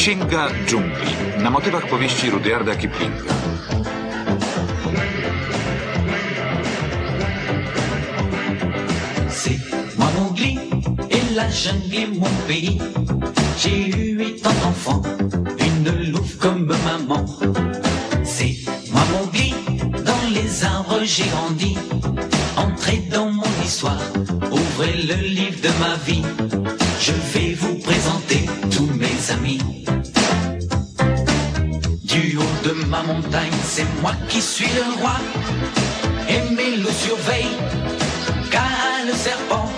Księga dżungli. Na motywach powieści Rudyarda Kiplinga. C'est moi Mowgli et la jungle est mon pays. J'ai eu 8 ans d'enfant, une louve comme maman. C'est moi Mowgli, dans les arbres j'ai grandi. Entrez dans mon histoire, ouvrez le livre de ma vie. Je vais vous présenter tous mes amis. Du haut de ma montagne, c'est moi qui suis le roi. Et mes loups surveillent Kaa le serpent.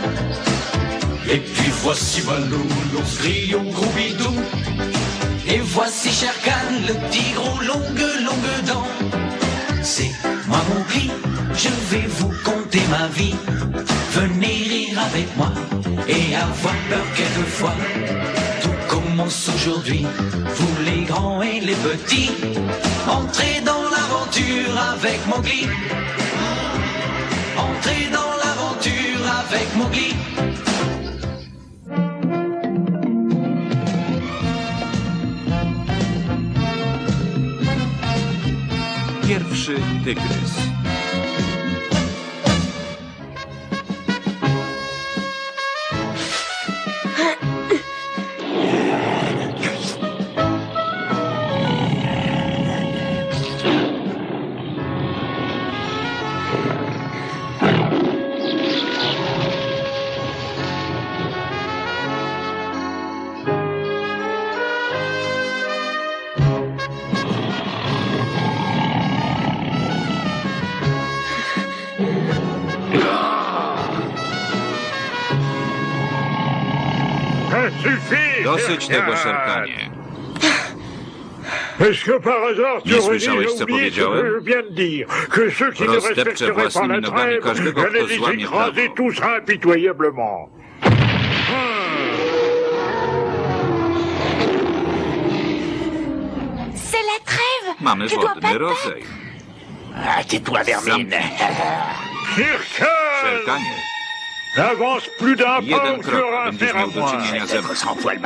Et puis voici Balou, l'ours gris au gros bidou. Et voici Shere Khan, le tigre aux longues dents. C'est moi Mowgli, je vais vous conter ma vie. Venez rire avec moi et avoir peur quelquefois. Tout commence aujourd'hui, vous les grands et les petits. Entrez dans l'aventure avec Mowgli. Entrez dans l'aventure avec Mowgli. Pierwszy tygrys. Dosyć tego, Shere Khanie. Nie słyszałeś, co powiedziałem? Rozdepczę własnymi nogami każdego, kto złamie prawo. Mamy wodny rozejm. Zamknij się. Shere Khanie. Jeden krok będziesz miał do czynienia ze mną.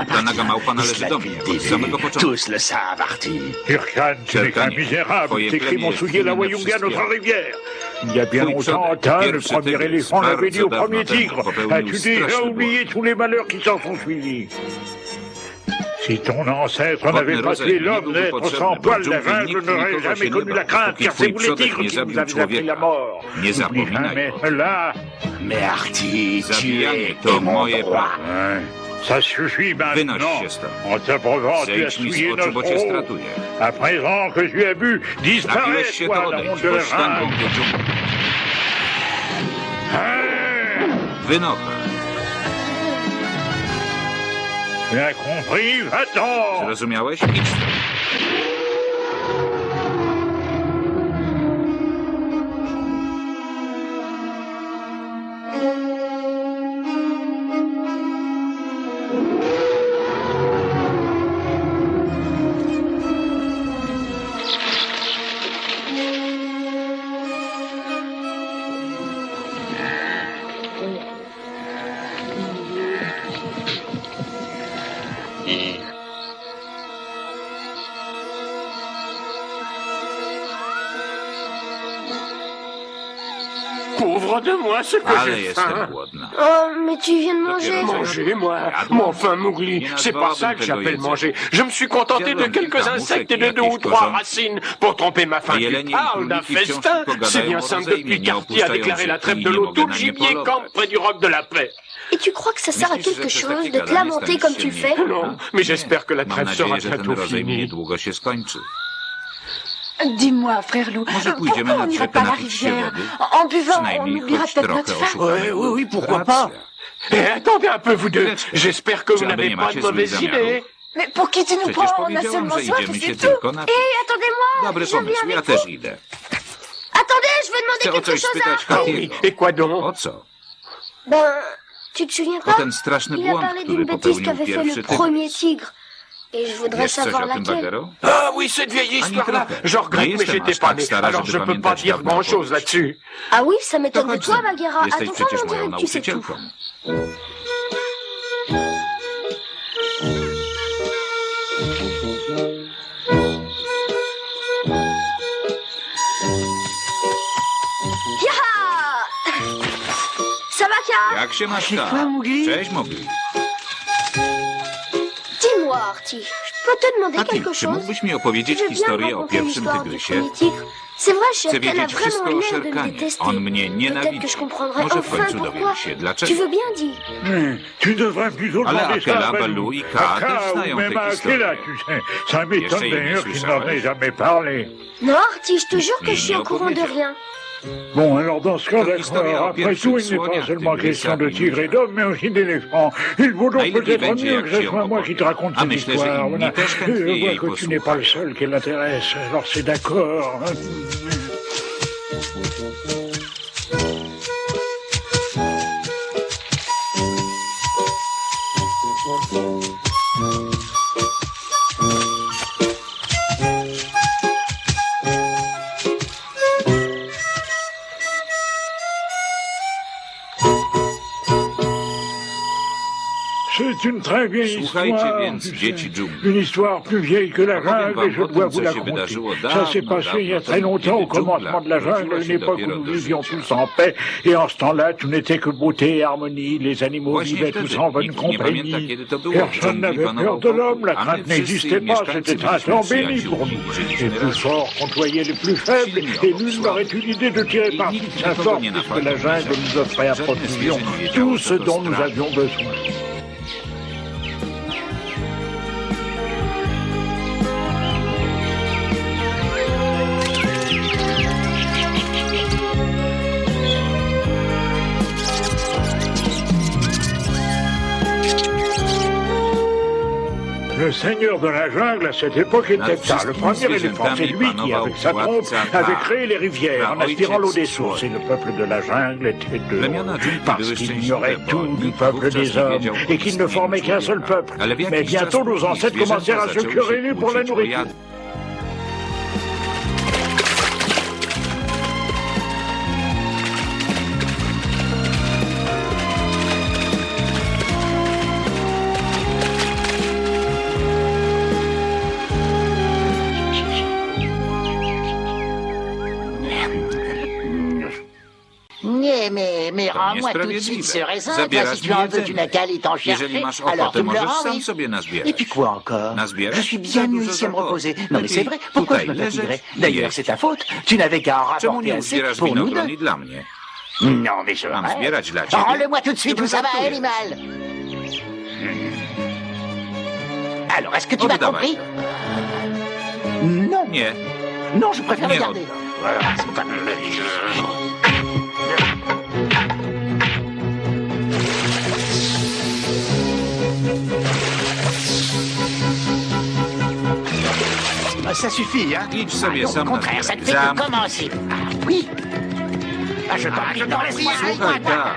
Ta naga małpa należy do mnie od samego początku. Shere Khanie, twoje plemię jest inne wszystkie. Twój przodek, pierwszy tygrys, bardzo dawno temu popełnił straszny błąd. Si ton ancêtre n'avait pas tué l'homme, n'être sans poil d'avin, je n'aurais jamais connu la crainte, car c'est vous les tigres qui vous avez appris la mort. N'oublie jamais cela. Mais Artie, tu es to moje prawo. Ça suffit maintenant. En t'approuvant, tu as souillé notre eau. À présent que tu as bu, disparaît, toi, la honte de la reine. Wynocha. Bien compris, va-t'en! Zrozumiałeś? Idź stąd. Pauvre de moi, ce que Ale j'ai jestem faim. głodna. Oh, mais tu viens de manger. Manger, moi? Mais enfin, Mowgli, c'est pas ça que j'appelle manger. Je me suis contenté de quelques insectes et de 2 ou 3 racines pour tromper ma faim. Tu parles d'un festin? C'est bien simple, depuis qu'Artie a déclaré la trêve de l'eau, tout le gibier campe près du roc de la paix. Et tu crois que ça sert à quelque chose de te lamenter comme tu fais? Non, mais j'espère que la Mam trêve sera nadzieję, że ten bientôt rozejm finie. niedługo się skończy. Dis-moi, frère Loup, Może pójdziemy pourquoi na on n'irait rzekę pas à la napić się rivière? wody? En buvant, on Przynajmniej oubliera choć peut-être trochę notre faim. oszukamy. Oui, pourquoi pas? Eh, attendez un peu, vous deux. J'espère que vous n'avez pas de mauvaise idée. Mais pour qui tu nous Przecież prends? On a powiedziałam, seulement że soif, idziemy et się c'est tout. tylko napić. Hé, attendez-moi. Dobry Je viens pomysł, ja avec też vous. idę. Attendez, je veux Chcę demander o quelque coś chose à spytać Artie. Ah oui, et quoi donc? O co? Ben, tu te souviens O pas? ten straszny Il a błąd, parlé który d'une bêtise popełnił qu'avait fait pierwszy le premier tygrys. tigre. Et je voudrais Wiesz coś savoir o tym, laquelle. Bagheero? Ah oui, cette vieille histoire-là. trochę. Je regrette, Nie mais jestem j'étais aż pas tak né, stara, alors żeby je peux pas pamiętać dire dawną grand-chose opowieść. là-dessus. Ah oui, ça To m'étonne de chodź toi, ze mną. Bagheera. À Jesteś ton frère, przecież on moją dirait que tu sais tout. nauczycielką. Kaka! Jak się masz, C'est toi, Mowgli? Cześć, Mowgli. Dis-moi, Artie, je peux te demander A ty, quelque czy chose? mógłbyś mi opowiedzieć Je viens de historię o raconter pierwszym l'histoire du tygrysie? premier tigre. C'est vrai, Chcę Shere Khan a wiedzieć wszystko vraiment o l'air de me Sherkanie. détester. On mnie Peut-être nienawidzi. que je comprendrai Może w enfin końcu pourquoi. dowiemy się Tu dlaczego. veux bien dire? Tu devrais plutôt Ale demander ça Akela, à Baloo i Kaa też Kaka znają ou même tę à historię. Akela, tu sais. Ça m'étonne Jeszcze jej nie d'ailleurs qu'il słyszałeś? n'en ait jamais parlé. Non, Artie, je te jure que Il je suis n'y au courant de opowiedział. rien. Bon, alors dans ce cas, To historia d'accord. o Après pierwszych tout, il n'est pas słoniach, seulement tygrysa question de i tigre et ludzia. d'homme, mais aussi d'éléphants. Il vaut donc Najlepiej peut-être będzie, mieux jak que ci ce ją soit moi qui te opowiem. raconte A cette myślę, że histoire. inni Voilà. też chętnie Je vois jej que tu n'es pas le posłuchają. seul qui l'intéresse, alors c'est d'accord. C'est une très vieille Słuchajcie histoire, więc, tu sais. dzieci dżungli. Une histoire plus vieille que la Opowiem jungle, et je wam o dois tym, vous co la się conter. wydarzyło Ça s'est dawno, passé il y a dawno très temu, longtemps, au kiedy dżungla commencement de la jungle, rodziła à się une époque où dopiero nous do vivions życia. tous en paix, et en ce temps-là, tout n'était que beauté et harmonie, les animaux Właśnie vivaient wtedy, tous en bonne nikt nie pamięta, compagnie. kiedy to było. W Personne dżungli n'avait panował peur de l'homme, la pokój, a my crainte wszyscy n'existait pas, mieszkańcy c'était un byliśmy temps béni pour przyjaciółmi nous. i Les żyliśmy plus razem. forts côtoyaient les plus faibles, et nul n'aurait eu l'idée de tirer I parti nikt de sa nikogo force, nie puisque napadł. la jungle nous offrait à Żadne profusion zwierzę nie wiedziało, tout co ce to dont nous strach. avions besoin. Le seigneur de la jungle à cette époque était Ptah, le premier éléphant. C'est lui qui, avec sa trompe, avait créé les rivières en aspirant l'eau des sources. Et le peuple de la jungle était heureux, parce qu'il ignorait tout du peuple des hommes et qu'il ne formait qu'un seul peuple. Mais bientôt, nos ancêtres commencèrent à se quereller pour la nourriture. Mais rends-moi tout de suite ce raisin, toi, si tu en veux, tu n'as qu'à aller t'en Jeżeli chercher. masz Alors ochotę, tu me le możesz rends, sam oui. sobie nazbierać. Et puis quoi encore? Nazbierać? Je suis Za bien mieux dużo ici à me zabawy. reposer. Non mais c'est Lepiej vrai, pourquoi je tutaj me leżeć fatiguerais? i D'ailleurs, jeść. c'est ta faute. Tu n'avais qu'à en Czemu rapporter nie assez zbierasz pour nous winogron deux. i dla mnie? Non mais je Mam rêve. zbierać dla ciebie. Rends-le-moi tout de suite, Ty où ça va, żartujesz. animal? Alors, est-ce que tu m'as Oddawaj compris? to. Non. Nie. Non, je préfère le Nie garder. Ça suffit, hein? Idź sobie Non, au sam na contraire, ça ne fait zbierać. que commencer. Ah, oui. Ah, je t'en prie, non, laisse-moi. Słuchaj, tak.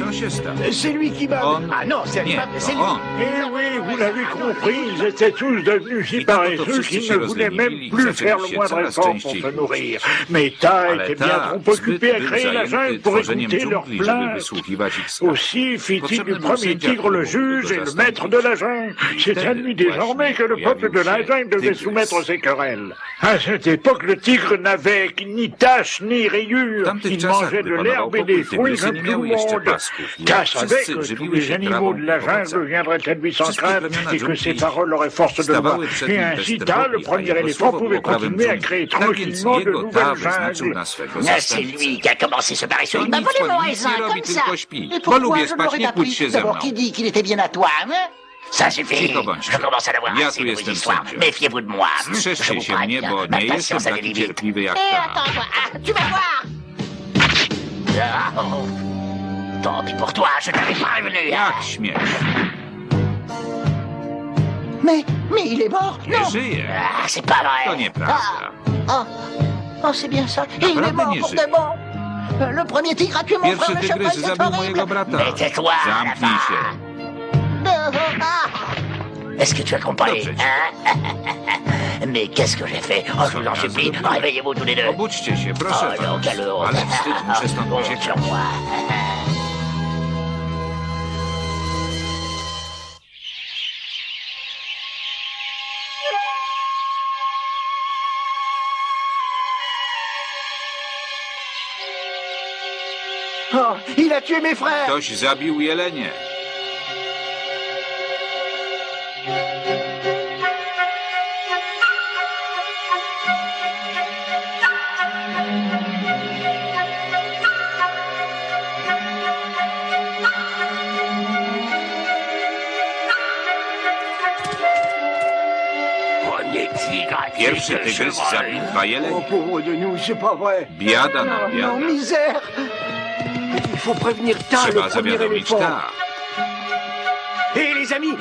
Co się stało? C'est lui qui m'a... On... Ah non, c'est Nie, c'est to lui. on. Eh oui, vous l'avez compris, ils étaient tous devenus si I tak oto paresseux wszyscy qu'ils się ne voulaient rozlenili même i plus zaczęli faire le się moindre coraz effort pour częściej se kłócić. nourrir. Mais Ta Ale était bien ta trop zbyt occupé à był créer la zajęty jungle pour tworzeniem écouter leurs dżungli, żeby plaintes. wysłuchiwać ich skarg. Aussi fit-il Potrzebny du był premier sędzia, tigre le który mógłby juge go et le maître de la jungle. C'est à Wtedy lui désormais que le właśnie peuple de la pojawił się jungle devait tygrys. soumettre ses querelles. À cette époque, le tigre n'avait ni taches ni W rayures. tamtych Il czasach, mangeait gdy de panował l'herbe et des pokój, fruits tygrysy comme nie tout le miały jeszcze monde. pasków. I Ta jak savait wszyscy que tous żywiły les się animaux trawą de i la jungle owocami. viendraient à lui sans Wszystkie crainte plemiona et que dżungli ses paroles auraient force de loi. stawały przed Et nim ainsi, bez Ta, le trwogi, a premier jego éléphant, słowo pouvait było prawem continuer à dżungli. créer Tak więc tranquillement de jego Ta nouvelles wyznaczył jungles. na swego Ah, c'est zastępcę. lui qui a commencé ce paresseux. To Il m'a nic, volé to mon nic raisin nie comme robi, ça. tylko śpi. Et Bo pourquoi lubię je spać, n'aurais nie pas kłóć pris? się ze mną. D'abord, qui dit qu'il était bien à toi, hein? Ça suffit. Cicho bądźcie. Je commence à l'avoir Ja assez tu de vos jestem histoires. sędzią. Méfiez-vous de moi. Je Strzeżcie vous się mnie, préviens. bo Ma nie jestem patience a des taki limites. cierpliwy jak Eh, ta. attends-toi. Ah, tu vas voir. Ah, oh. Tant pis pour toi, je t'avais prévenu. Jak śmiesz? Mais il est mort. Nie Non. żyje. Ah, c'est pas vrai. To nieprawda. Oh, c'est bien ça. Et il est Naprawdę mort nie pour żyje. de bon. Le premier tigre a tué mon Pierwszy frère le tygrys chevreuil, c'est zabił horrible. mojego brata. Mais tais-toi, Zamknij la się. Est-ce que tu as compris, Dobrze ci. hein? Mais qu'est-ce que j'ai fait? Oh, je vous en supplie, réveillez-vous tous les deux. Obudźcie się, proszę Oh non, was. quelle honte. Ale wstyd, muszę stąd Honte uciekać. sur moi. Oh, il a tué mes frères! Ktoś zabił jelenie. Pierwszy tygrys zabił 2 jelenie. Biada nam, biada. Trzeba zawiadomić Ta.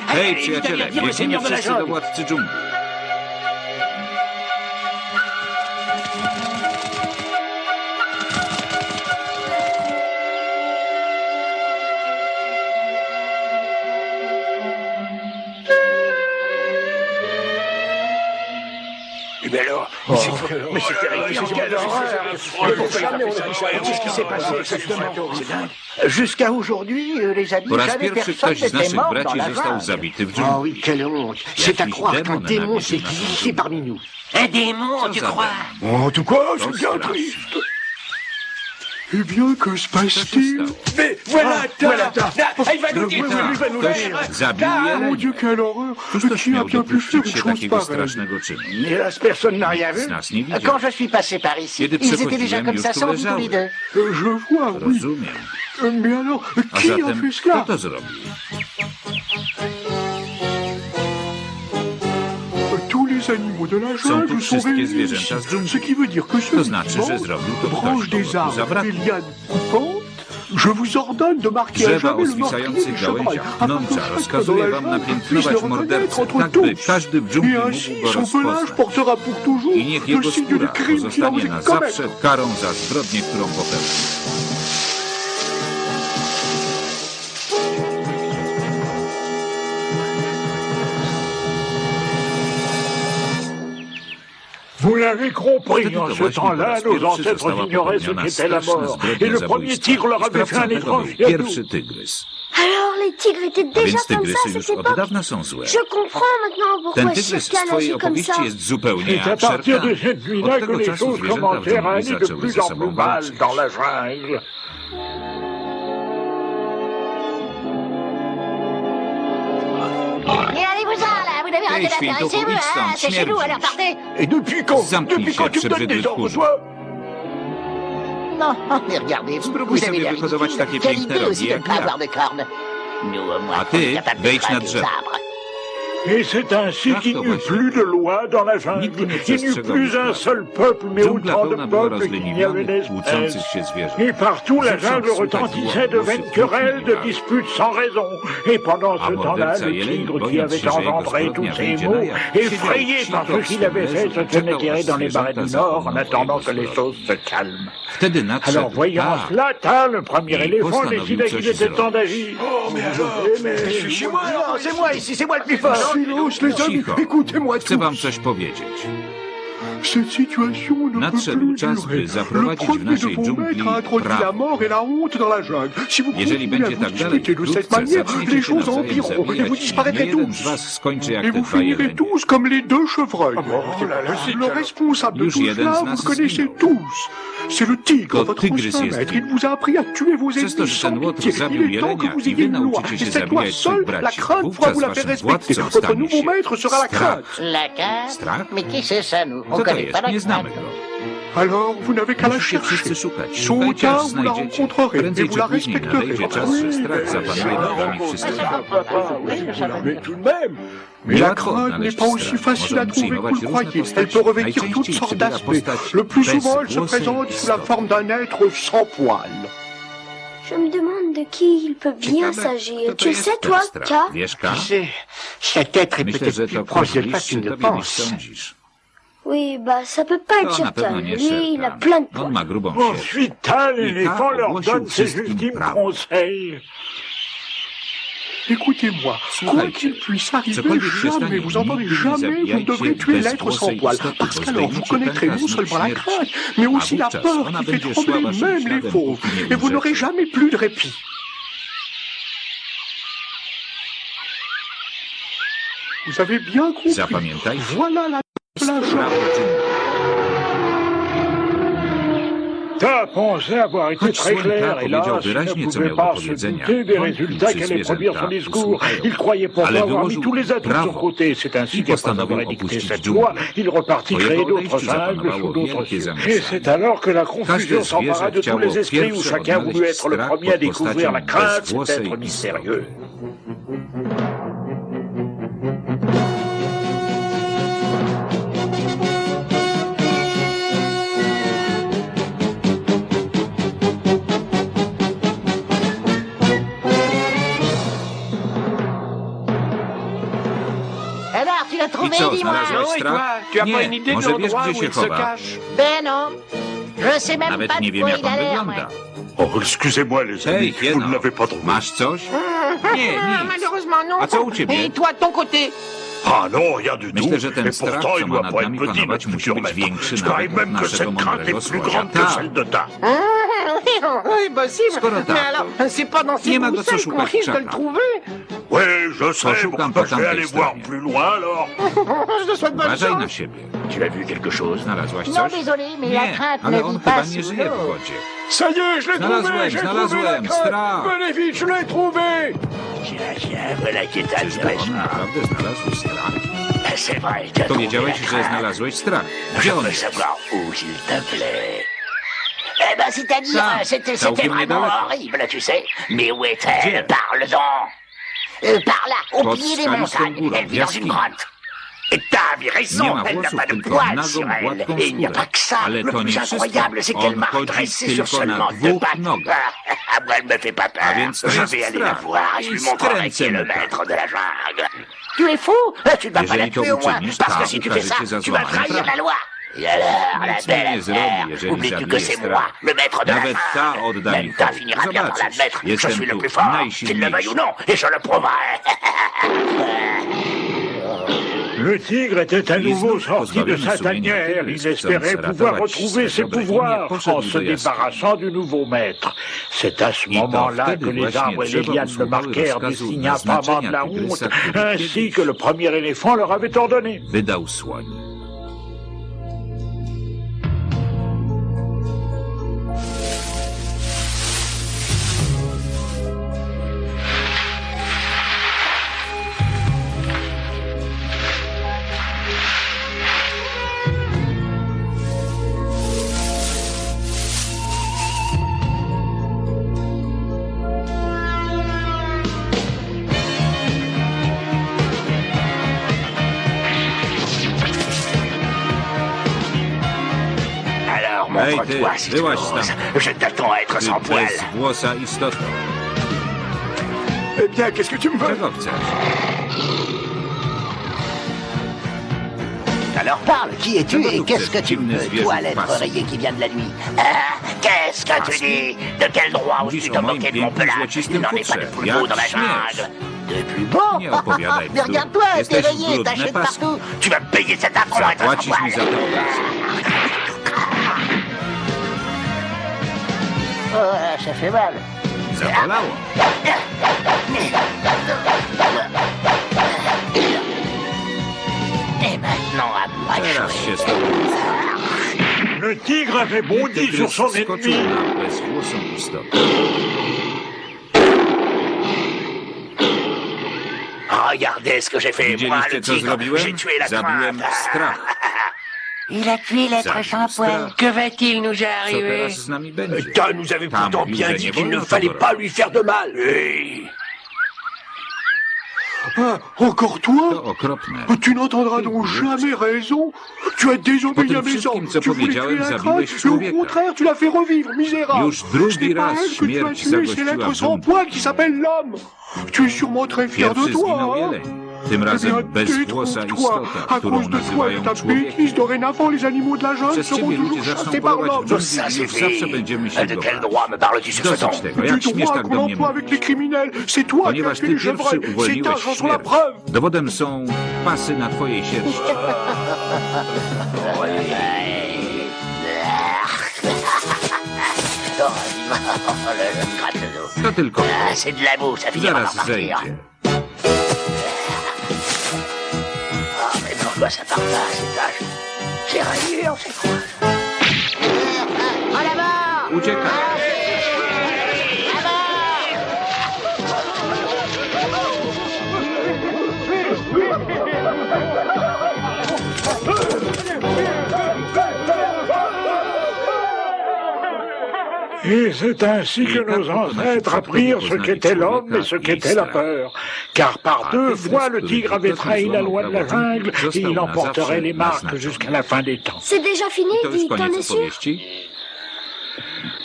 Hej, przyjaciele, biegniemy wszyscy do władcy dżungli. Mais alors, mais c'est terrible, qu'est-ce qui s'est passé exactement? Jusqu'à aujourd'hui, les amis, Po raz jamais pierwszy personne ktoś z n'était naszych mort dans braci la został jungle. zabity w Oh dżungli. oui, quelle honte. C'est à Jakiś croire qu'un demon démon nawiedził s'est naszą glissé dżunglę. parmi nous. Un démon, tu za crois? En tout cas, To c'est bien straszne. triste. Eh bien, que se Co się passe-t-il? stało? Mais voilà, il va nous dire, Ta, il va nous ktoś dire. zabił Mon jelenie. Dieu, quelle horreur! Cóż to Qui a śmiał bien pu faire dopuścić une się chose takiego pareille? strasznego czynu? Hélas, personne n'a rien Nikt z vu. nas nie widział. Quand je suis passé par ici, Kiedy ils étaient déjà przechodziłem, comme już ça, tu sans doute tous leżały. les deux. Je vois, oui. Rozumiem. Mais alors, A qui a zatem fait kto cela? to zrobił? Tous les animaux de la Są tu jungle sont wszystkie réunis zwierzęta z ici. dżungli. Ce qui veut dire que To celui znaczy, qui że mange zrobił to branche ktoś, des kogo tu arbres, zabrakło. des lianes coupantes. Je vous ordonne de marquer à Drzewa o jamais le meurtrier zwisających du chevreuil, gałęziach afin que pnącza chacun dans rozkazuje la wam jungle puisse le napiętnować reconnaître mordercę, entre tak by tous. każdy w dżungli Et mógł ainsi, go son pelage rozpoznać. portera pour toujours I niech le jego signe du skóra crime qu'il a pozostanie osé na commettre. zawsze karą za zbrodnię, którą popełnił. Vous l'avez compris, Wtedy en to ce właśnie po temps-là, raz nos pierwszy ancêtres została ignoraient ce popełniona qu'était la straszna mort. zbrodnia Et le premier zabójstwa. tigre leur I avait fait un sprawcą tego był étrange cadeau. pierwszy tygrys. Alors, les tigres étaient A déjà więc comme tygrysy ça à już cette od époque? dawna są złe. Je comprends maintenant Ten pourquoi tygrys z Shere Khan twojej agit comme opowieści ça. jest zupełnie C'est à partir absurdalny. de cette nuit-là Od que tego les czasu choses zwierzęta w commencèrent à dżungli aller de zaczęły plus ze en sobą plus mal walczyć. dans la jungle. Mais allez-vous-en, là, vous n'avez rien Hey, à świntuchu, faire, c'est vous, idź stąd, hein, c'est chez nous, śmierdzisz. alors partez. Et depuis quand Zamknij Depuis się, quand tu me donnes przebrzydły des ordres, tchórzu. toi? Non, mais regardez-vous. Spróbuj Vous avez sobie l'air wyhodować ridicule. takie Quelle piękne idée rogi aussi de ne jak pas ja. avoir de cornes. Nous, au moins, A ty on est capable de wejdź na grimper aux drzewo. arbres. Et c'est ainsi Tak qu'il to n'y eut właśnie. plus de loi dans la jungle. Nigdy nie Il n'y eut przestrzegał plus un prawa. seul peuple, mais Dżungla autant de pełna była peuples qu'il y avait rozlenionych, d'espèces. kłócących się zwierząt. Et partout la Zewsząd jungle słychać retentissait de było vaines głosy querelles, de płótni i disputes sans raison. Et pendant A ce temps-là, morderca le jeleni, tigre qui bojąc avait się, że jego engendré tous zbrodnia ces wyjdzie na maux, jaw, effrayé siedział par ce cicho qu'il avait w fait, lesie se i tenait czekał, tiré aż dans les marais zwierzęta du Nord en zapomną o attendant jego que les zbrodni. choses se calment. Wtedy Alors, nadszedł voyant Ta. cela, Ta, le premier I éléphant, postanowił décida coś qu'il était temps zrobić. d'agir. Oh, mais je suis chez moi. Non, c'est moi ici, c'est moi le plus fort. Silence, les amis, Cicho. écoutez-moi Chcę wam tous. coś powiedzieć. Cette situation ne peut Nadszedł plus czas, durer. by zaprowadzić Le w premier de naszej vos dżungli maîtres a introduit la prawo. mort et la honte dans la jungle. Si vous Jeżeli continuez à będzie vous tak dalej, disputer de cette wkrótce manière, zaczniecie les się choses nawzajem empireront et vous zabijać i disparaîtrez niejeden tous. z was skończy jak Et te vous dwa finirez jelenie. tous comme les deux chevreuils. Le responsable de Już tout jeden cela, z vous nas le connaissez zginął. tous. C'est le tigre, To votre tygrys ancien jest maître. nim. Il vous a appris à tuer vos Przez to, ennemis że sans ten łotr pitié. zabił Il est temps que jelenia vous i wy ayez une loi. nauczycie Et się cette loi zabijać swych seule, la braci. crainte fera Wówczas vous la faire waszym respecter. władcą Votre nouveau stanie maître się sera la strach. crainte. La carte? Strach? Mais qui c'est ça, nous? On Co to connaît pas jest? la Nie znamy crainte. go. Alors, vous n'avez qu'à la Musicie chercher. wszyscy szukać. Tôt ou Szukajcie, aż tard, vous la znajdziecie. rencontrerez Prędzej et vous czy la później respecterez. nadejdzie czas, że strach zapanuje nad wami wszystkimi. Mais tout de même. Mais la Łatwo crainte odnaleźć n'est pas aussi strach. facile à Może trouver que przyjmować vous le różne croyez. Elle postaci. peut revêtir toutes Najczęściej sortes przybiera d'aspects. postać Le plus bez souvent, elle se włosy présente i sous la stopy. forme d'un être sans poils. Je me demande de qui il peut bien Ciekawe, s'agir. kto to Tu jest sais, ten toi, strach? Ka? Wiesz, Ka? Tu sais, cet être est Myślę, że peut-être to plus proche ktoś de toi bliższy qu'il ne tobie niż pense. sądzisz. Oui, bah ça peut pas être To na pewno Shere nie Khan. Lui, il a Shere plein de Khan. On poils. ma grubą sierść. Ensuite, Ta, I l'éléphant, Ta leur ogłosił donne ses wszystkim ultimes prawo. conseils. Écoutez-moi, quoi Słuchajcie, qu'il puisse arriver, cokolwiek się jamais, stanie, vous entendez, nigdy nie jamais vous ne zabijajcie devrez tuer l'être bezwłosej sans poils, istoty, parce bo qu'alors vous zdejmiecie connaîtrez pęta non z nóg seulement la śmierci, crainte, mais a aussi la wówczas peur ona qui fait będzie trembler szła waszym même les śladem, fauves, póki nie et vous n'aurez umrzecie. jamais plus de répit. Vous avez bien compris. Zapamiętajcie. Voilà la jungle. Prawo dżungli. Ta pensait avoir été très claire, hélas, il ne pouvait pas se douter des résultats qu'allait produire son discours. Il croyait pourtant avoir mis tous les atouts de son côté. C'est ainsi qu'après avoir édicté cette loi, il repartit créer d'autres jungles sous d'autres cieux. Et c'est alors que la confusion s'empara de tous les esprits où chacun voulut être le premier à découvrir la crainte, cet être mystérieux. Alors, tu l'as trouvé, dis-moi. Non, et toi, tu as pas une idée de l'endroit où il se cache? Ben non. Je sais même pas de quoi il a l'air, moi. Oh, excusez-moi, les amis, vous ne l'avez pas trouvé. Masz coś? Malheureusement, non. A co u ciebie? Et toi, de ton côté? Ah non, rien du tout. Myślę, że ten Et strach, pourtant, co il ma doit nad pas nami être petit, panować, notre musi futur być maître. większy Je nawet parie od même que naszego cette crainte mądrego est plus słonia. grande que Tak, celle de Ta. Oui, possible. Skoro tak, Mais alors, c'est pas dans ces nie ma go co broussailles qu'on szukać w risque de le krzakach. trouver. Oui, je sais, Poszukam bon, po je vais aller tamtej voir stronie. plus loin alors. Je te souhaite bonne Uważaj na chance. siebie. Tu as vu quelque chose? Znalazłaś Non, coś? désolé, mais la Nie, crainte ale ne on vit chyba pas nie sous żyje w l'eau. wodzie. Ça y est, je l'ai trouvé, j'ai trouvé la Znalazłem, crainte. strach. Venez vite, je l'ai trouvé. Tiens, voilà qui est Czyżby on naprawdę znalazł strach? C'est vrai, tu as trouvé Powiedziałeś, la że crainte. znalazłeś strach. Je Gdzie on veux jest? savoir où, s'il te plaît. Eh ben, c'est-à-dire, Ça, c'était całkiem vraiment niedaleko. horrible, tu sais. Mais où est-elle? Gdzie? Parle-en. Par là, au Pod pied des skalistą montagnes. górą, Elle w vit dans une jaskini. grotte. Et t'as raison, Nie ma elle n'a włosów, pas de tylko poils nagą, sur elle. gładką Et il n'y a skórę. pas que ça. Ale Le to plus nie wszystko. incroyable, c'est qu'elle On marche chodzi dressée sur tylko na seulement deux dwóch pattes. nogach. Moi, elle me fait pas peur. A więc to Je jest vais aller la strach. voir et je I lui montrerai qui est le skręcę mu maître de la jungle. Tu es fou? Tu ne vas pas la Jeżeli to tuer au moins, uczynisz, parce que tak, si tu fais ukaże ça, cię za tu vas złamanie trahir la prawa. loi. Et alors, la Nic mi nie belle zrobi, mère, jeżeli oublies-tu que zabije c'est strach. moi, le maître de la Nawet ta jungle. odda mi Même ta hołd. finira bien par Zobaczysz, l'admettre. Je jestem suis le tu plus fort, qu'il le veuille najsilniejszy. ou non, et je le prouverai. Le tigre était à nouveau sorti de sa tanière. Il espérait pouvoir retrouver ses pouvoirs en se débarrassant du nouveau maître. C'est à ce moment-là que les arbres et les lianes le marquèrent du signe infamant de la honte, ainsi que le premier éléphant leur avait ordonné. Wydał słoń. Alors, Hej, montre-toi, ty, si tu wyłaź oses. stamtąd. Je t'attends à être Ty sans poil. bezwłosa istoto. Eh bien, qu'est-ce que tu me veux? Czego chcesz? Alors parle, qui es-tu Czego et tu qu'est-ce chcesz, que tu dziwny veux, zwierzę toi, w l'être pasku? rayé qui vient de la nuit? Qu'est-ce que tu Pasku? dis? De quel droit oses-tu Mówisz te o moim moquer de mon pięknym, pelage? złocistym Il n'en est pas futrze. de plus Jak beau dans la śmiesz. jungle. De plus beau? Nie opowiadaj Mais bzdur. regarde-toi, t'es Jesteś rayé, brudny, t'achètes pasku. partout. Tu vas me payer cet affront à être sans Zapłacisz mi za poil. to obraz. Oh, ça fait mal. Zabolało. Et maintenant, à moi de Teraz jouer. się z tobą Le tigre avait bondi sur son skoczył ennemi. na bezwłosą istotę. Regardez ce que j'ai fait, moi, Widzieliście, le co tigre. zrobiłem? J'ai tué la Zabiłem crainte. strach. Il a tué l'être Zabił sans poil. strach. Que va-t-il nous Co arriver? teraz z nami będzie? Ta nous avait Ta pourtant mówił, bien że dit nie qu'il ne wolno fallait tego pas robić. lui faire de mal. Hey. Ah, encore toi? To okropne. Tu n'entendras donc jamais raison. Tu as désobéi Po à tym mes wszystkim, ordres. co Tu voulais powiedziałem, tuer la zabiłeś crainte, et au człowieka. contraire, tu l'as fait revivre, misérable. Już drugi Ce n'est pas raz elle que tu as śmierć tué, c'est zagościła l'être w sans dżungli. poil qui s'appelle l'homme. Tu es sûrement très fier de Pierwszy toi, zginął hein? jeleń. Tym Eh bien, razem bezwłosa détrompe-toi. istota, À którą cause de toi et de nazywają ta człowiekiem. bêtise, dorénavant, les animaux de la jungle Przez seront ciebie ludzie toujours zaczną chassés par polować w l'homme. dżungli Ça i już suffit. zawsze będziemy się De quel dogadać. droit me parles-tu sur ce ton? Dosyć tego, jak Du śmiesz droit tak qu'on do mnie emploie avec mówić? les criminels, c'est toi qui as Ponieważ fait ty les pierwszy chevreuils. Ces uwolniłeś taches en sont la śmierć. preuve. Dowodem są pasy na twojej sierści. Le gratte le dos. To tylko Ah, c'est de la boue, ça finira par zaraz partir. zejdzie. Ah, mais pourquoi ça part pas, ces taches? C'est rayure, c'est quoi? En avant! Uciekaj! Et c'est ainsi que nos ancêtres apprirent ce qu'était l'homme et ce qu'était la peur. Car par 2 fois le tigre avait trahi la loi de la jungle et il emporterait les marques jusqu'à la fin des temps. C'est déjà fini, dis, t'en es sûr?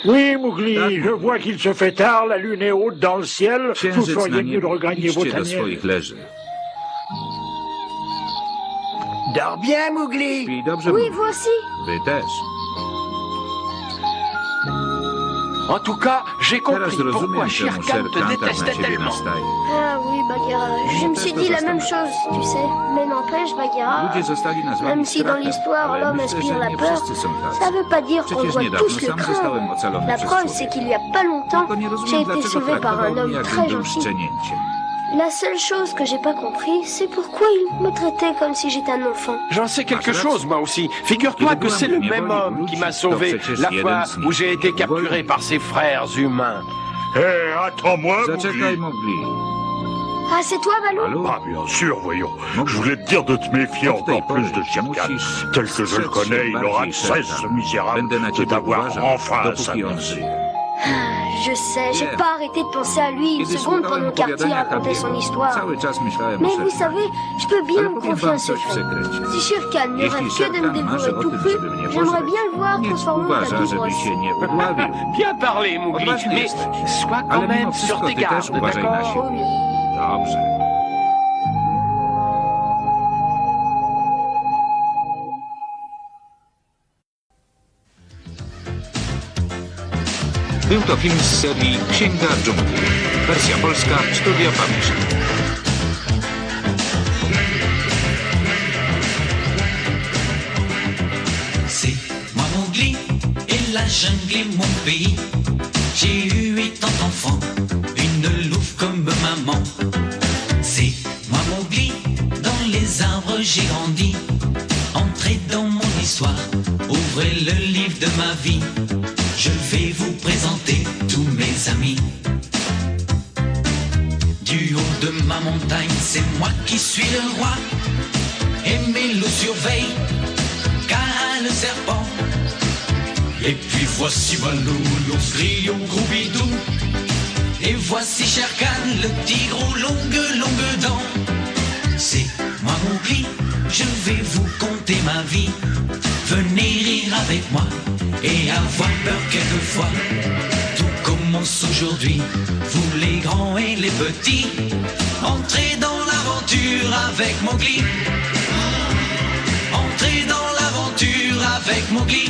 Oui, Mowgli, je vois qu'il se fait tard, la lune est haute dans le ciel, vous feriez mieux de regagner vos tanières. Dors bien, Mowgli. Oui, vous aussi. En tout cas, j'ai compris pourquoi Shere Khan te détestait tellement. Ah oui, Bagheera, je me suis dit la même chose, tu sais. Mais n'empêche, Bagheera, même si dans l'histoire l'homme inspire la peur, ça veut pas dire qu'on doit tous le craindre. La preuve, c'est qu'il y a pas longtemps, j'ai été sauvé par un homme très gentil. La seule chose que j'ai pas compris, c'est pourquoi il me traitait comme si j'étais un enfant. J'en sais quelque chose, moi aussi. Figure-toi que c'est le même homme qui m'a sauvé la fois où j'ai été capturé par ses frères humains. Hé, attends-moi, Mowgli. Ah, c'est toi, Balou? Ah, bien sûr, voyons. Je voulais te dire de te méfier encore plus de Shere Khan. Tel que je le connais, il aura de cesse, ce misérable, de t'avoir enfin à sa merci. Je sais, j'ai pas arrêté de penser à lui une seconde pendant qu'Artie racontait son histoire. Mais vous savez, je peux bien vous confier un secret. Si Shere Khan ne rêve que de me dévorer tout cru, j'aimerais bien le voir transformer en tapis brosse. Bien parlé, Mowgli, mais sois quand même sur tes gardes, d'accord? Oui. Był to film z serii Księga Dżungli. Wersja polska Studio Publishing. C'est moi Mowgli et la jungle est mon pays. J'ai eu 8 ans d'enfant, une louve comme maman. C'est moi Mowgli, dans les arbres j'ai grandi. Entrez dans mon histoire, ouvrez le livre de ma vie. Je vais vous présenter tous mes amis. Du haut de ma montagne, c'est moi qui suis le roi. Et mes loups surveillent, car le serpent. Et puis voici Balou, l'ours gris au gros bidou. Et voici Shere Khan, le tigre aux longues dents. C'est moi Mowgli, je vais vous conter ma vie. Venez rire avec moi et avoir peur quelquefois. Tout commence aujourd'hui, vous les grands et les petits. Entrez dans l'aventure avec Mowgli. Entrez dans l'aventure avec Mowgli.